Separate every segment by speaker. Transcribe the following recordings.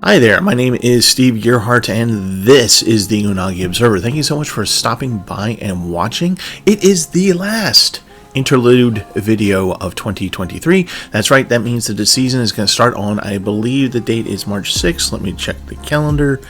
Speaker 1: Hi there, my name is Steve Gearhart, and this is the Unagi Observer. Thank you so much for stopping by and watching. It is the last interlude video of 2023. That's right, that means that the season is going to start on, I believe the date is March 6th. Let me check the calendar,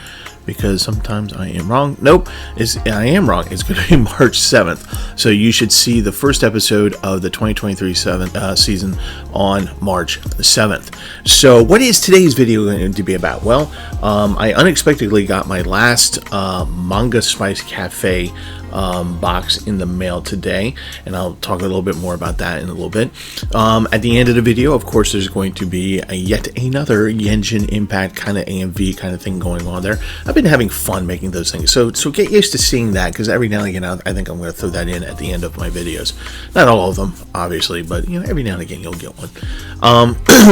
Speaker 1: because sometimes I am wrong. Nope, I am wrong. It's going to be March 7th. So you should see the first episode of the 2023 season on March 7th. So what is today's video going to be about? Well, I unexpectedly got my last Manga Spice Cafe box in the mail today, and I'll talk a little bit more about that in a little bit. At the end of the video, of course, there's going to be yet another Genshin Impact kind of AMV kind of thing going on there. I've been having fun making those things, so get used to seeing that, because every now and again I think I'm going to throw that in at the end of my videos. Not all of them, obviously, but every now and again you'll get one.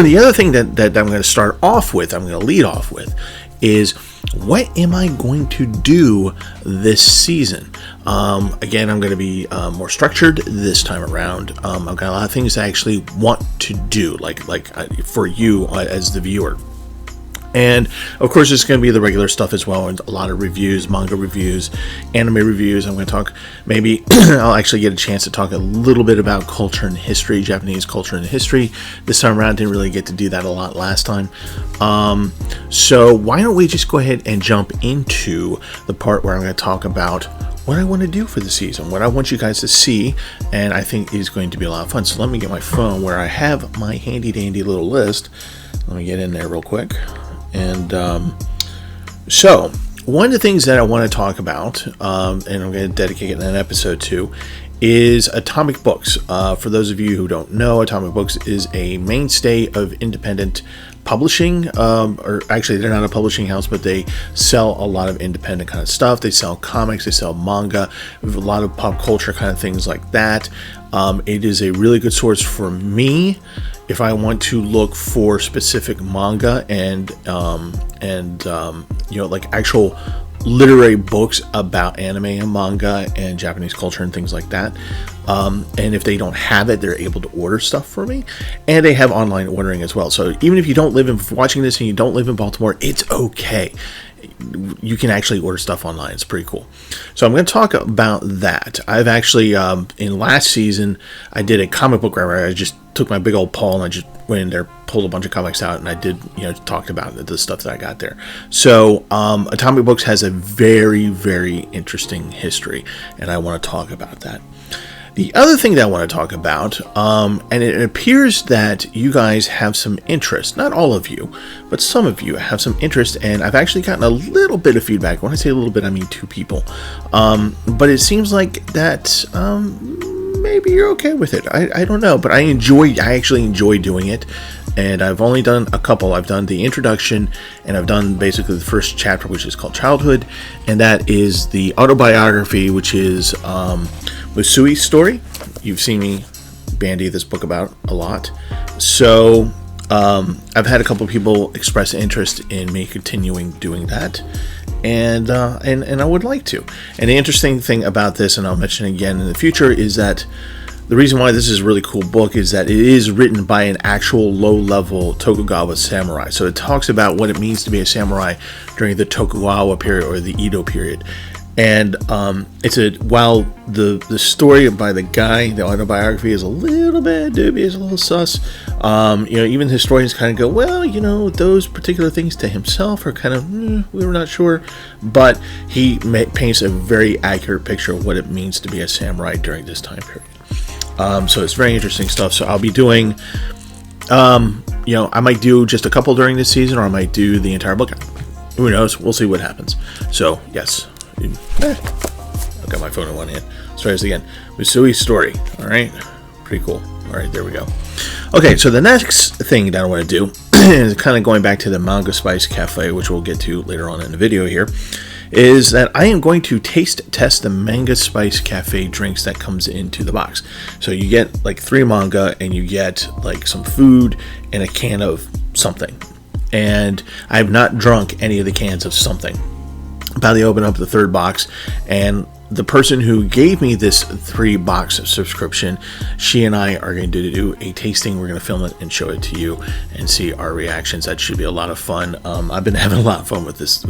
Speaker 1: The other thing that I'm going to start off with, I'm going to lead off with, is what am I going to do this season? Again, I'm going to be more structured this time around. I've got a lot of things I actually want to do, like for you as the viewer. And of course, it's going to be the regular stuff as well, and a lot of reviews, manga reviews, anime reviews. I'm going to talk, maybe I'll actually get a chance to talk a little bit about culture and history, Japanese culture and history. This time around, didn't really get to do that a lot last time. So why don't we just go ahead and jump into the part where I'm going to talk about what I want to do for the season, what I want you guys to see, and I think is going to be a lot of fun. So let me get my phone where I have my handy dandy little list. Let me get in there real quick. And so one of the things that I want to talk about, and I'm going to dedicate an episode to, is Atomic Books. For those of you who don't know, Atomic Books is a mainstay of independent publishing, or actually they're not a publishing house, but they sell a lot of independent kind of stuff. They sell comics, they sell manga, a lot of pop culture kind of things like that. It is a really good source for me if I want to look for specific manga and like actual literary books about anime and manga and Japanese culture and things like that. And if they don't have it, they're able to order stuff for me, and they have online ordering as well. So even if you don't live in, watching this and you don't live in Baltimore, it's okay. You can actually order stuff online. It's pretty cool. So I'm going to talk about that. I've actually, in last season, I did a comic book where I just took my big old paw and I just went in there, pulled a bunch of comics out, and I did, talked about the stuff that I got there. So Atomic Books has a very, very interesting history, and I want to talk about that. The other thing that I want to talk about, and it appears that you guys have some interest, not all of you, but some of you have some interest, and I've actually gotten a little bit of feedback. When I say a little bit, I mean 2 people. But it seems like that maybe you're okay with it. I don't know, but I actually enjoy doing it. And I've only done a couple. I've done the introduction, and I've done basically the first chapter, which is called Childhood, and that is the autobiography, which is Musui's story. You've seen me bandy this book about a lot. So I've had a couple of people express interest in me continuing doing that, and I would like to. And the interesting thing about this, and I'll mention again in the future, is that the reason why this is a really cool book is that it is written by an actual low-level Tokugawa samurai. So it talks about what it means to be a samurai during the Tokugawa period or the Edo period. And while the story by the guy, the autobiography, is a little bit dubious, a little sus, even historians kind of go, well, those particular things to himself are kind of, we were not sure. But he paints a very accurate picture of what it means to be a samurai during this time period. So it's very interesting stuff. So I'll be doing, I might do just a couple during this season, or I might do the entire book. Who knows? We'll see what happens. So, yes. I've got my phone in one hand. Let's try this again. Musui's story. All right. Pretty cool. All right, there we go. Okay, so the next thing that I want to do is kind of going back to the Manga Spice Cafe, which we'll get to later on in the video here, is that I am going to taste test the Manga Spice Cafe drinks that comes into the box. So you get like 3 manga, and you get like some food and a can of something. And I have not drunk any of the cans of something. About to open up the 3rd box, and the person who gave me this 3-box subscription, she and I are going to do a tasting. We're going to film it and show it to you and see our reactions. That should be a lot of fun. I've been having a lot of fun with this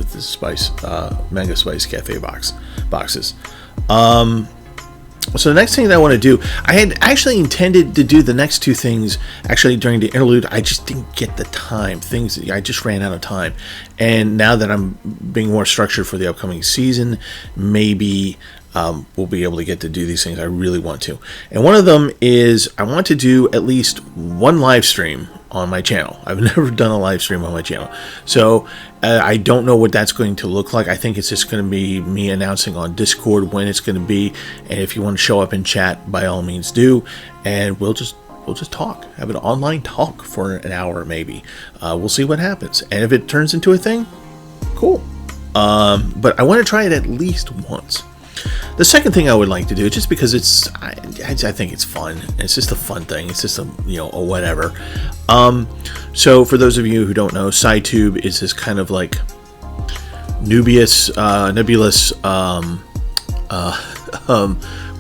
Speaker 1: Manga Spice Cafe boxes. So the next thing that I want to do, I had actually intended to do the next 2 things actually during the interlude. I just didn't get the time. I just ran out of time. And now that I'm being more structured for the upcoming season, maybe we'll be able to get to do these things. I really want to. And one of them is I want to do at least one live stream on my channel. I've never done a live stream on my channel. So I don't know what that's going to look like. I think it's just going to be me announcing on Discord when it's going to be. And if you want to show up and chat, by all means do. And we'll just talk. Have an online talk for an hour maybe. We'll see what happens. And if it turns into a thing, cool. But I want to try it at least once. The second thing I would like to do, just because I think it's fun. It's just a fun thing. It's just a whatever. So for those of you who don't know, CyTube is this kind of like nebulous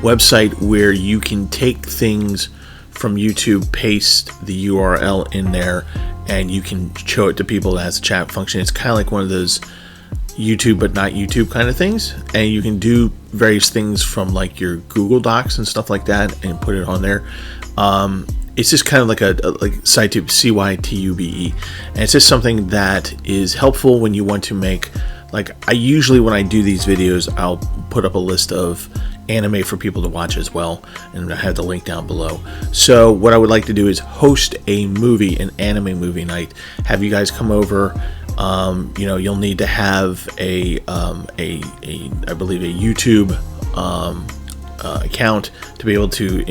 Speaker 1: website where you can take things from YouTube, paste the URL in there, and you can show it to people that has a chat function. It's kind of like one of those YouTube but not YouTube kind of things, and you can do various things from like your Google Docs and stuff like that and put it on there. It's just kind of like like CyTube, CYTUBE, and it's just something that is helpful when you want to make, like, I usually when I do these videos I'll put up a list of anime for people to watch as well, and I have the link down below. So what I would like to do is host an anime movie night, have you guys come over. You'll need to have I believe a YouTube account to be able to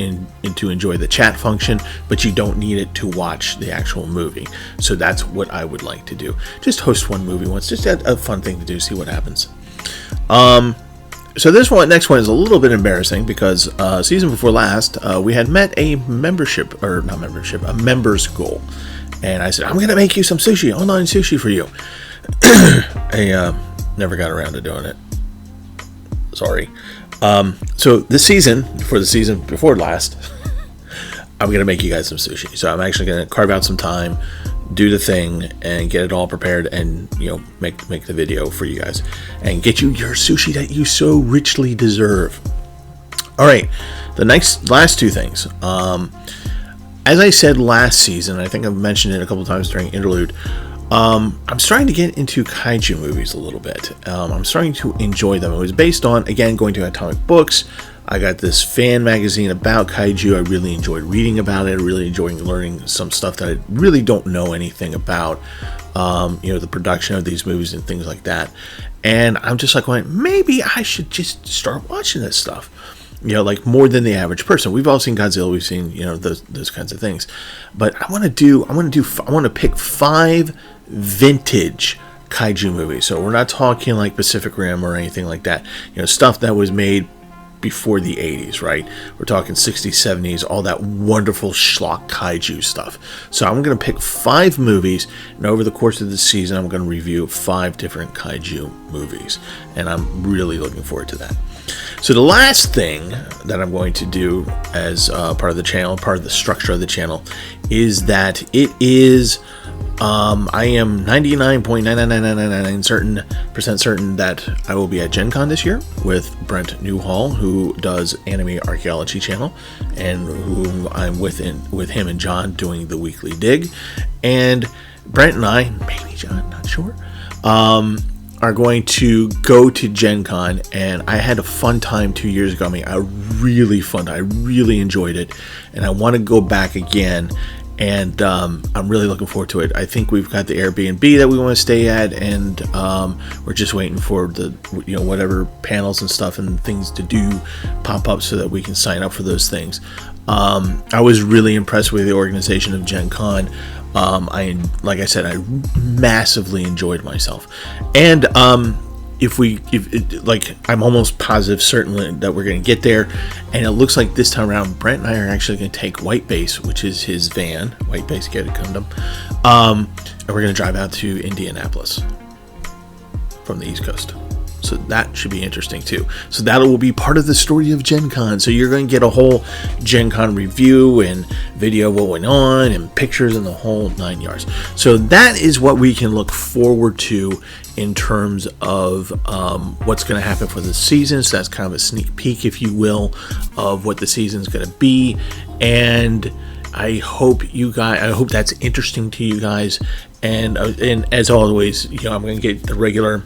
Speaker 1: enjoy the chat function, but you don't need it to watch the actual movie. So that's what I would like to do. Just host one movie once, just a fun thing to do, see what happens. So this next one is a little bit embarrassing because season before last we had met a members goal. And I said, I'm going to make you some sushi, online sushi for you. I never got around to doing it. Sorry. So this season, for the season before last, I'm going to make you guys some sushi. So I'm actually going to carve out some time, do the thing, and get it all prepared and, make the video for you guys. And get you your sushi that you so richly deserve. All right. The last 2 things. As I said last season, I think I've mentioned it a couple times during interlude, I'm starting to get into kaiju movies a little bit. I'm starting to enjoy them. It was based on, again, going to Atomic Books. I got this fan magazine about kaiju. I really enjoyed reading about it. I really enjoyed learning some stuff that I really don't know anything about, the production of these movies and things like that. And I'm just like going, maybe I should just start watching this stuff. Like more than the average person. We've all seen Godzilla. We've seen, those kinds of things. But I want to pick 5 vintage kaiju movies. So we're not talking like Pacific Rim or anything like that. Stuff that was made before the 80s, right? We're talking 60s, 70s, all that wonderful schlock kaiju stuff. So I'm going to pick 5 movies, and over the course of the season, I'm going to review 5 different kaiju movies. And I'm really looking forward to that. So the last thing that I'm going to do as part of the channel, part of the structure of the channel, is that it is, I am 99.99999% certain that I will be at Gen Con this year with Brent Newhall, who does Anime Archaeology channel, and who I'm with him and John doing the weekly dig. And Brent and I, maybe John, not sure, are going to go to Gen Con, and I had a fun time 2 years ago. I really enjoyed it, and I want to go back again, and I'm really looking forward to it. I think we've got the Airbnb that we want to stay at, and we're just waiting for the whatever panels and stuff and things to do pop up so that we can sign up for those things. I was really impressed with the organization of Gen Con. Like I said, I massively enjoyed myself, and I'm almost positive, certainly, that we're going to get there. And it looks like this time around, Brent and I are actually going to take White Base, which is his van, White Base Get a Gundam, and we're going to drive out to Indianapolis from the East Coast. So that should be interesting too. So that will be part of the story of Gen Con. So you're going to get a whole Gen Con review and video of what went on and pictures and the whole 9 yards. So that is what we can look forward to in terms of what's going to happen for the season. So that's kind of a sneak peek, if you will, of what the season's going to be. And I hope that's interesting to you guys. And as always, I'm going to get the regular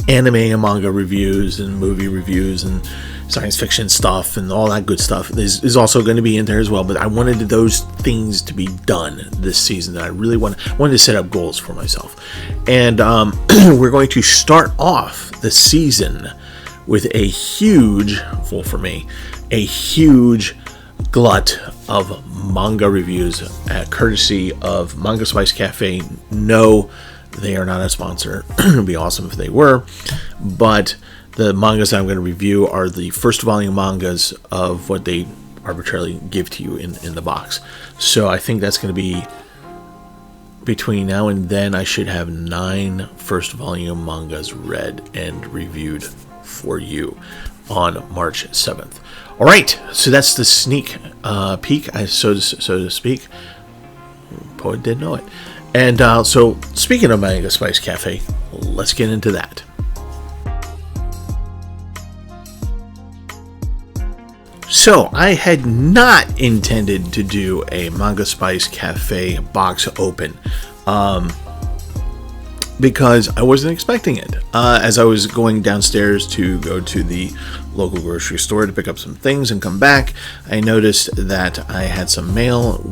Speaker 1: anime and manga reviews and movie reviews and science fiction stuff and all that good stuff is also going to be in there as well. But I wanted those things to be done this season. That I really wanted to set up goals for myself. And we're going to start off the season with a huge glut of manga reviews, courtesy of Manga Spice Cafe. No, they are not a sponsor. It would be awesome if they were. But the mangas I'm going to review are the first volume mangas of what they arbitrarily give to you in the box. So I think that's going to be, between now and then, I should have 9 first volume mangas read and reviewed for you on March 7th. All right, so that's the sneak peek, so to speak. Poet didn't know it. And so, speaking of Manga Spice Cafe, let's get into that. So, I had not intended to do a Manga Spice Cafe box open, because I wasn't expecting it. As I was going downstairs to go to the local grocery store to pick up some things and come back, I noticed that I had some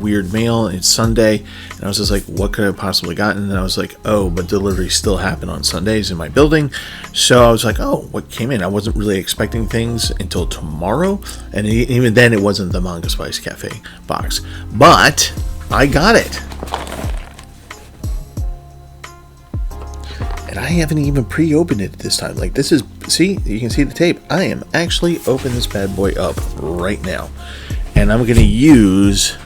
Speaker 1: weird mail. It's Sunday, and I was just like, what could I have possibly gotten? And I was like, oh, but deliveries still happen on Sundays in my building. So I was like, oh, what came in? I wasn't really expecting things until tomorrow, and even then it wasn't the Manga Spice Cafe box. But I got it. And I haven't even pre-opened it this time. Like, this is, see, you can see the tape. I am actually opening this bad boy up right now. And I'm going to use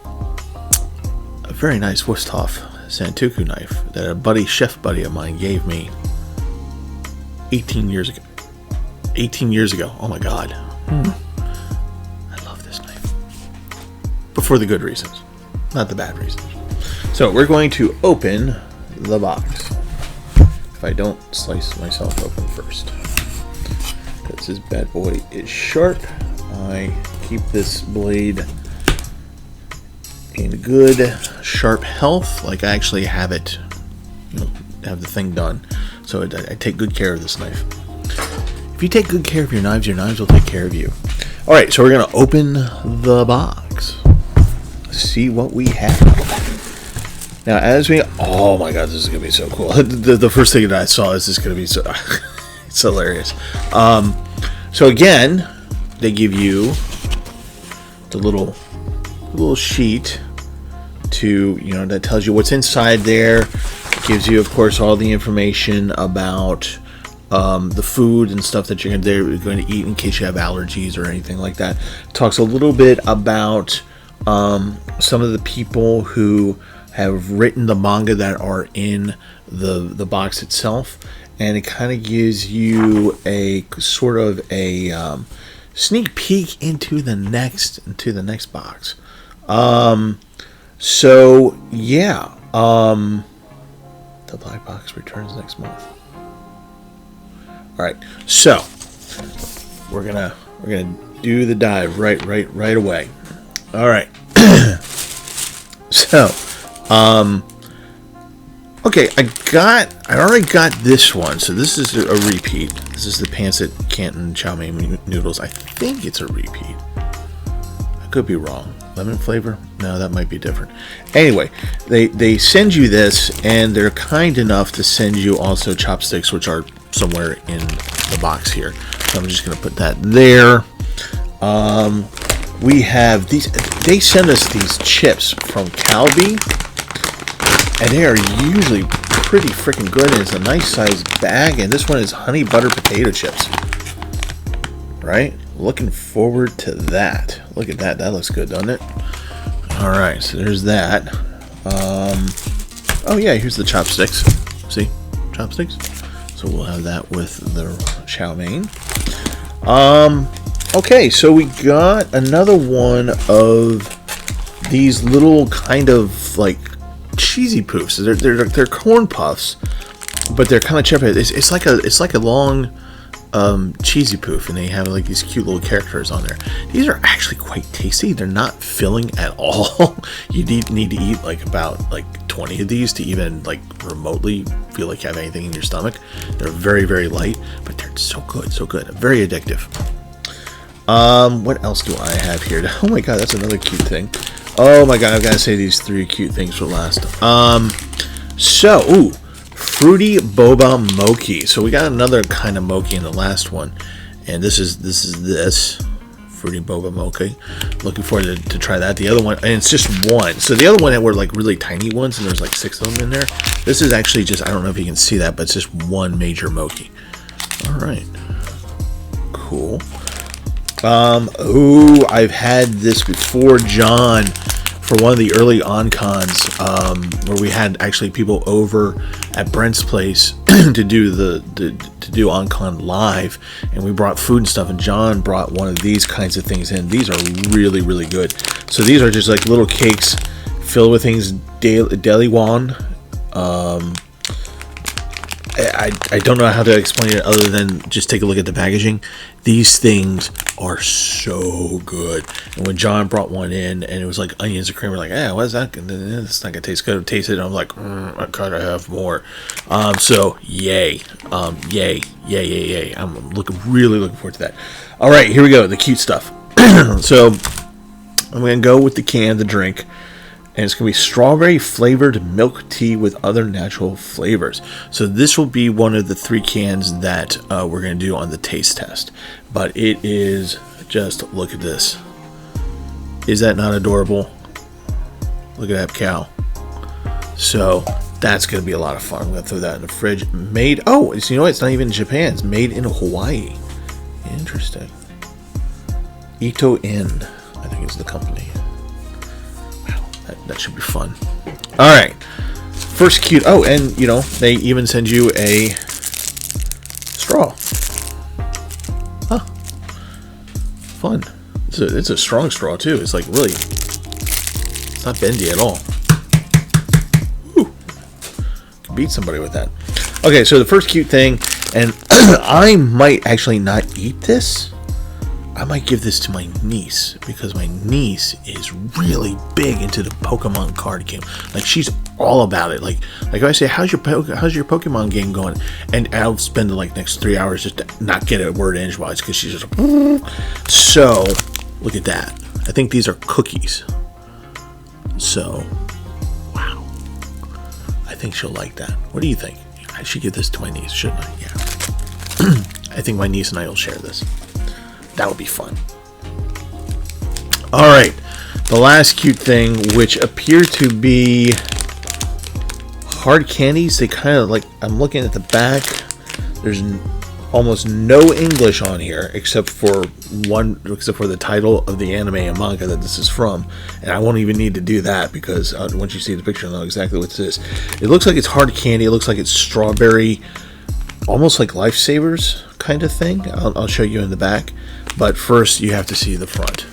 Speaker 1: a very nice Wusthof Santoku knife that a chef buddy of mine gave me 18 years ago. 18 years ago. Oh my God. I love this knife. But for the good reasons, not the bad reasons. So we're going to open the box. If I don't slice myself open first, because this bad boy is sharp. I keep this blade in good sharp health, like I actually have it, have the thing done. So I take good care of this knife. If you take good care of your knives will take care of you. All right, so we're gonna open the box, see what we have. Now, oh my God, this is going to be so cool. The first thing that I saw is this going to be so, it's hilarious. So again, they give you the little sheet to, that tells you what's inside there. It gives you, of course, all the information about the food and stuff that you're going to eat in case you have allergies or anything like that. It talks a little bit about some of the people who have written the manga that are in the box itself, and it kind of gives you a sort of a sneak peek into the next box. So yeah, the black box returns next month. All right, so we're gonna do the dive right away. All right, so. Okay, I already got this one, so this is a repeat. This is the Pancit Canton chow mein noodles. I think it's a repeat. I could be wrong. Lemon flavor? No, that might be different. Anyway, they send you this, and they're kind enough to send you also chopsticks, which are somewhere in the box here. So I'm just going to put that there. We have these. They send us these chips from Calbee. And they are usually pretty freaking good, and it's a nice sized bag, and this one is honey butter potato chips. Right? Looking forward to that. Look at that. That looks good, doesn't it? Alright, so there's that. Oh yeah, here's the chopsticks. See? Chopsticks. So we'll have that with the chow mein. Okay, so we got another one of these little kind of like cheesy poofs. They're corn puffs, but they're kind of chip. It's like a long cheesy poof, and they have like these cute little characters on there. These are actually quite tasty. They're not filling at all. You need to eat like about like 20 of these to even like remotely feel like you have anything in your stomach. They're very, very light, but they're so good, very addictive. What else do I have here? Oh my god, that's another cute thing. Oh my god, I've got to say these 3 cute things for last. Fruity boba mochi. So we got another kind of mochi in the last one, and this is fruity boba mochi. Looking forward to try that. The other one, and it's just one. So the other one were like really tiny ones, and there's like 6 of them in there. This is actually just, I don't know if you can see that, but it's just one major mochi. All right, cool. I've had this before, John, for one of the early on-cons, where we had actually people over at Brent's place to do on-con live, and we brought food and stuff, and John brought one of these kinds of things in. These are really, really good. So these are just like little cakes filled with things, deli wan. I don't know how to explain it other than just take a look at the packaging. These things are so good. And when John brought one in and it was like onions and cream, we're like, what is that? It's not gonna taste good. I tasted it, and I'm like, I gotta have more. So yay. Yay. I'm really looking forward to that. All right, here we go. The cute stuff. So I'm gonna go with the drink. And it's going to be strawberry flavored milk tea with other natural flavors. So this will be one of the 3 cans that we're going to do on the taste test. But it is just, look at this. Is that not adorable? Look at that cow. So that's going to be a lot of fun. I'm going to throw that in the fridge. You know what? It's not even in Japan. It's made in Hawaii. Interesting. Ito Inn, I think is the company. That should be fun. All right, first cute. Oh, and they even send you a straw. Huh? Fun. It's a strong straw too. It's like really. It's not bendy at all. Woo. Can beat somebody with that. Okay, so the first cute thing, and I might actually not eat this. I might give this to my niece, because my niece is really big into the Pokemon card game. Like, she's all about it. Like if I say, how's your Pokemon game going? And I'll spend the next 3 hours just to not get a word edgewise, because she's just so. Look at that. I think these are cookies. So, wow. I think she'll like that. What do you think? I should give this to my niece, shouldn't I? Yeah. I think my niece and I will share this. That would be fun. All right, the last cute thing, which appear to be hard candies. They kind of I'm looking at the back. There's almost no English on here except for the title of the anime and manga that this is from. And I won't even need to do that, because once you see the picture, you'll know exactly what this is. It looks like it's hard candy. It looks like it's strawberry, almost like Lifesavers kind of thing. I'll show you in the back. But first, you have to see the front.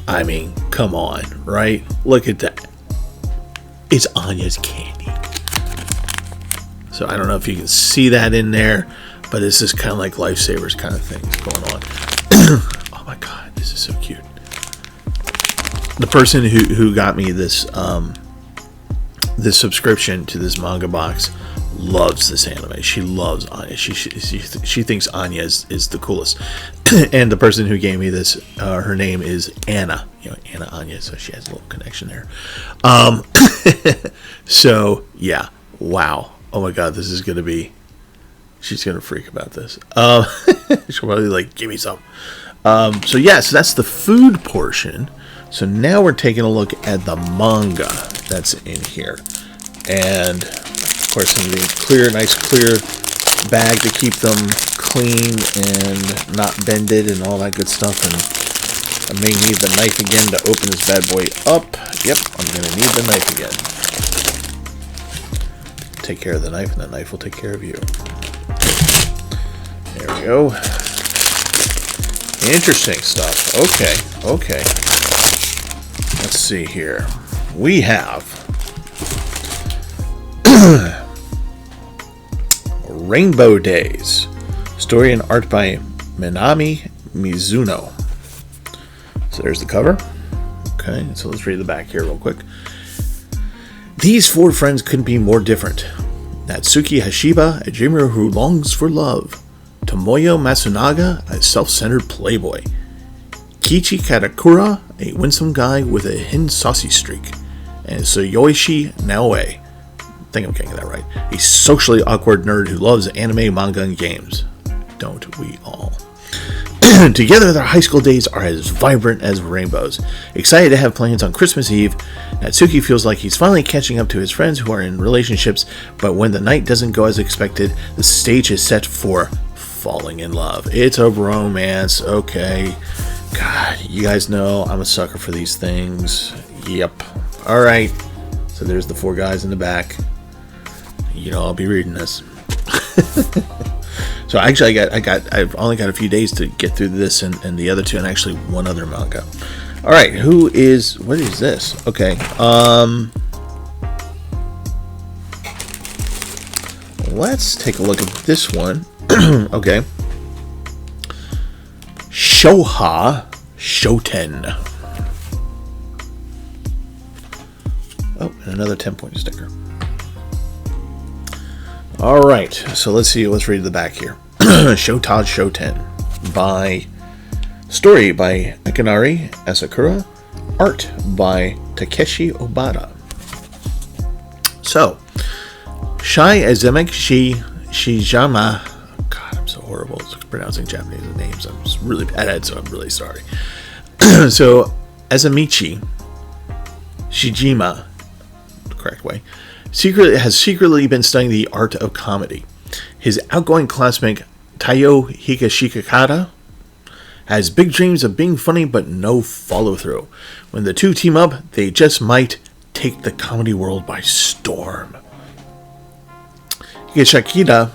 Speaker 1: I mean, come on, right? Look at that. It's Anya's candy. So I don't know if you can see that in there, but this is kind of like Lifesavers kind of things going on. Oh my god, this is so cute. The person who got me this this subscription to this manga box loves this anime. She loves Anya. She thinks Anya is the coolest. And the person who gave me this, her name is Anna. Anna Anya. So she has a little connection there. So yeah, wow. Oh my god, this is gonna be. She's gonna freak about this. She'll probably give me some. So yeah, so that's the food portion. So now we're taking a look at the manga that's in here, and of course, in the nice clear bag to keep them clean and not bended and all that good stuff. And I may need the knife again to open this bad boy up. Yep, I'm going to need the knife again. take care of the knife, and the knife will take care of you. There we go. Interesting stuff. Okay. Let's see here. We have Rainbow Days. Story and art by Minami Mizuno. So there's the cover. Okay, so let's read the back here real quick. These four friends couldn't be more different. Natsuki Hashiba, a dreamer who longs for love. Tomoyo Matsunaga, a self-centered playboy. Kichi Katakura, a winsome guy with a hidden saucy streak. And Tsuyoshi Naoe, I think I'm getting that right, a socially awkward nerd who loves anime, manga, and games. Don't we all? Together, their high school days are as vibrant as rainbows. Excited to have plans on Christmas Eve, Natsuki feels like he's finally catching up to his friends who are in relationships, but when the night doesn't go as expected, the stage is set for falling in love. It's a romance, okay. God, you guys know I'm a sucker for these things. Yep. Alright. So there's the four guys in the back. You know I'll be reading this. So actually I've only got a few days to get through this and the other two, and actually one other manga. Alright, what is this? Okay. Let's take a look at this one. Okay. Shoha Shoten. Oh, and another 10-point sticker. Alright, so let's read the back here. Shota Shoten. Story by Akinari Asakura. Art by Takeshi Obata. So, Shai Azemek Shijama. God, I'm so horrible at pronouncing Japanese names. I'm just really bad at it, so I'm really sorry. So, Azamichi Shijima, the correct way, has secretly been studying the art of comedy. His outgoing classmate, Taiyo Higashikata, has big dreams of being funny but no follow-through. When the two team up, they just might take the comedy world by storm. Higashikata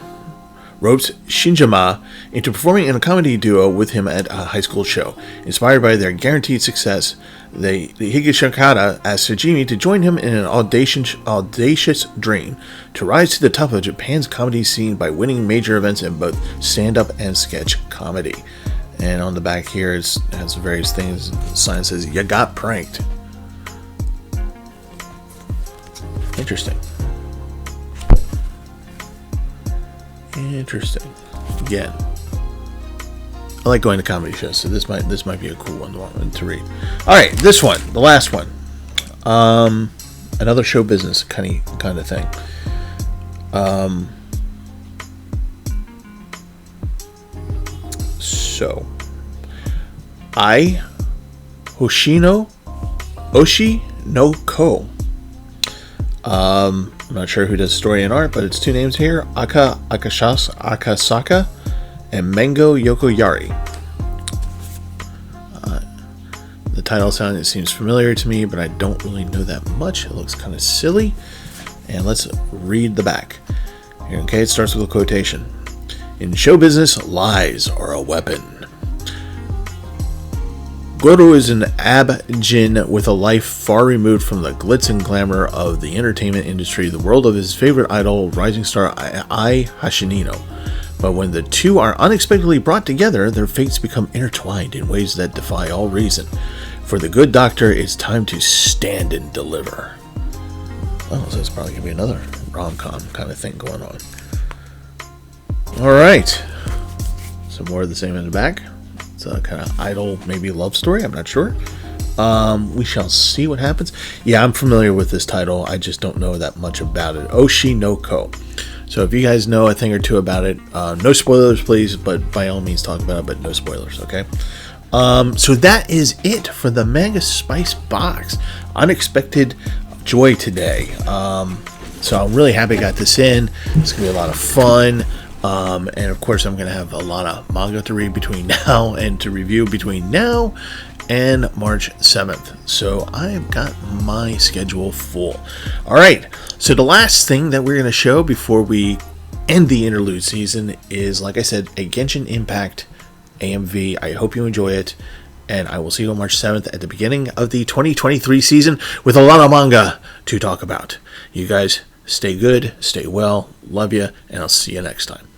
Speaker 1: ropes Shinjama into performing in a comedy duo with him at a high school show. Inspired by their guaranteed success, the Higashikata asks Sejimi to join him in an audacious dream to rise to the top of Japan's comedy scene by winning major events in both stand-up and sketch comedy. And on the back here it has various things. The sign says, "You got pranked." Interesting. Again, I like going to comedy shows, so this might be a cool one to read. All right, this one, the last one, another show business kind of thing. So, Hoshino Oshi no Ko. I'm not sure who does story and art, but it's two names here: Akasaka and Mango Yokoyari. The title seems familiar to me, but I don't really know that much. It looks kind of silly. And let's read the back. Here, okay, it starts with a quotation. In show business, lies are a weapon. Goro is an abjin with a life far removed from the glitz and glamour of the entertainment industry, the world of his favorite idol, rising star Ai Hashinino. But when the two are unexpectedly brought together, their fates become intertwined in ways that defy all reason. For the good doctor, it's time to stand and deliver. Oh, so it's probably going to be another rom-com kind of thing going on. Alright. Some more of the same in the back. It's a kind of idol, maybe love story. I'm not sure. We shall see what happens. Yeah, I'm familiar with this title. I just don't know that much about it. Oshi no Ko. So if you guys know a thing or two about it, no spoilers, please. But by all means, talk about it, but no spoilers, okay? So that is it for the Manga Spice box. Unexpected joy today. So I'm really happy I got this in. It's going to be a lot of fun. And of course, I'm going to have a lot of manga to read between now and to review between now and March 7th. So I've got my schedule full. All right, so the last thing that we're going to show before we end the interlude season is, like I said, a Genshin Impact AMV. I hope you enjoy it, and I will see you on March 7th at the beginning of the 2023 season with a lot of manga to talk about. You guys stay good, stay well, love you, and I'll see you next time.